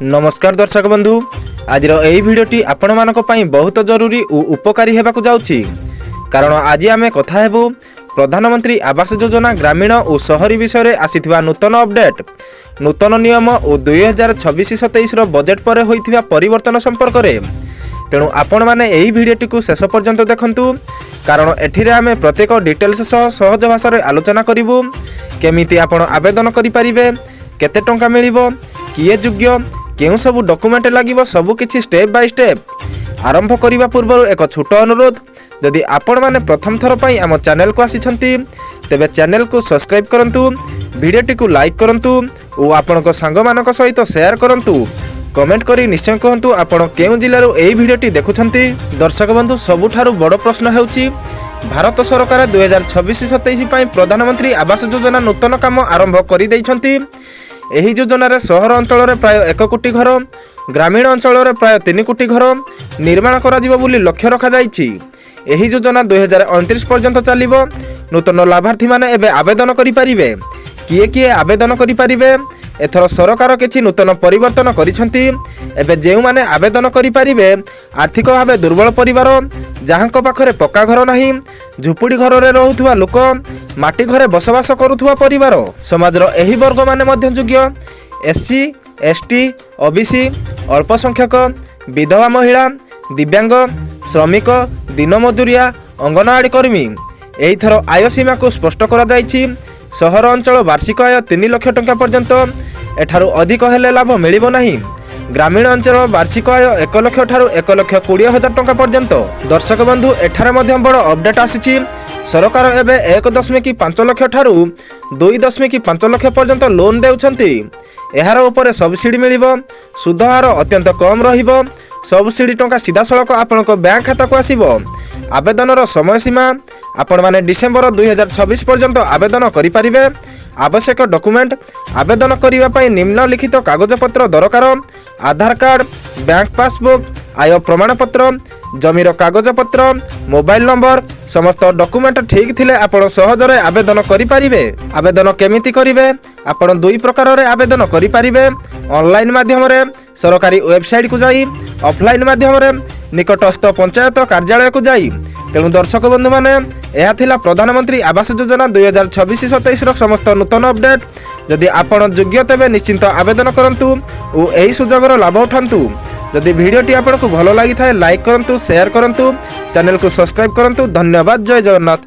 नमस्कार दर्शक बंधु आज यही भिडियोटी आपण मानक पई बहुत जरूरी और उपकारी हेबाकु जाउछि कारण आज आमे कथा हेबु प्रधानमंत्री आवास योजना ग्रामीण और शहरी विषय रे आसीथिबा नूतन अपडेट नूतन नियम और 2026-27 रो बजेट पर होइथिबा परिवर्तन संपर्क रे। तेणु आपण माने एही भिडियोटी को शेष पर्यंत देखंतु कारण एठिरे आमे प्रत्येक डिटेल्स सह सहज भाषा रे आलोचना करिवु केमिति आपण आवेदन करि परिबे केते टंका मिलिबो किए योग्य केउ सब डॉक्यूमेंट लागिबो सब किछि स्टेप बाय स्टेप आरंभ करिबा पूर्व एक छोट अनुरोध यदि आपण माने प्रथम थर पई आम चैनल को आसीछंती तेबे चैनल को सब्सक्राइब करंतु वीडियोटी को लाइक करंतु और आपण को संग मानक सहित शेयर करंतु कमेंट करी निश्चय कहंतु आपण केउ जिल्ला रो एही भिडियोटी देखुछंती। दर्शक बंधु सबुठारु बड़ प्रश्न हेउची भारत सरकार 2026-27 पई प्रधानमंत्री आवास योजना नूतन काम आरंभ करि दैछंती। एही योजन सहर अंचल प्राय 1 कोटी घर ग्रामीण अंचल प्राय 3 कोटी घर निर्माण करा लक्ष्य रखा जाइछि। एही योजना 2029 पर्यंत चलिबो। नूतन लाभार्थी माने एबे आवेदन करि परिबे किए किए आवेदन करि परिबे एथर सरकार किछि नूतन परिवर्तन करिसंती। एबे जेउ माने आवेदन करि परिबे आर्थिक भावे दुर्बल परिवार जहाँको पाखरे पक्का घर नाही झुपुड़ी घर रे रहुथुवा लोक माटी घरे बसवास करुथुवा परिवार समाजर एही वर्ग माने मध्य योग्य एससी एसटी ओबीसी अल्पसंख्यक विधवा महिला दिव्यांग श्रमिक दिन मजूरिया अंगनवाड़ी कर्मी एही थर आय सीमा को स्पष्ट करा जाइछि। सहर अंचल वार्षिक आय 3 लाख टंका पर्यंत एठारु अधिक हेले लाभ मिलिबो नाही। ग्रामीण अंचल वार्षिक आय 1 लाख ठारु 1,20,000 टंका पर्यंत। दर्शक बंधु एठारे मध्य बड़ अपडेट आसीछि सरकार एबे 1.5 लाख ठारु 2.5 लाख पर्यंत लोन देउछंती। एहार ऊपर सब्सिडी मिलिबो सुध हार अत्यंत कम रहिबो सब्सिडी टंका सीधा सड़क आपनक बैंक खाता को आसीबो। आवेदनर समय सीमा आपण माने डिसेंबर 2026 पर्यंत आवेदन करि परिबे। आवश्यक डॉक्यूमेंट आवेदन करिबा पई निम्नलिखित कागजपत्र दरकार आधार कार्ड बैंक पासबुक आय प्रमाण पत्र जमीर कागजपत्र मोबाइल नंबर समस्त डॉक्यूमेंट ठीक थिले आपण सहजरे आवेदन करि परिबे। आवेदन केमिति करिवे आपण दुई प्रकार रे आवेदन करि परिबे ऑनलाइन माध्यम रे सरकारी वेबसाइट को जाई ऑफलाइन माध्यम रे निकटस्थ पंचायत कार्यालय को जाई। तेणु दर्शक बंधु माने यह थिला प्रधानमंत्री आवास योजना 2026-27 रो समस्त नूतन अपडेट। जदि आपण योग्य तेबे निश्चिंत आवेदन करंतु और एही सुजोगर लाभ उठांतु। जदि भिडियोटी आपको भल लगी थाए लाइक करंतु शेयर करंतु चैनल को सब्सक्राइब करंतु। धन्यवाद। जय जगन्नाथ।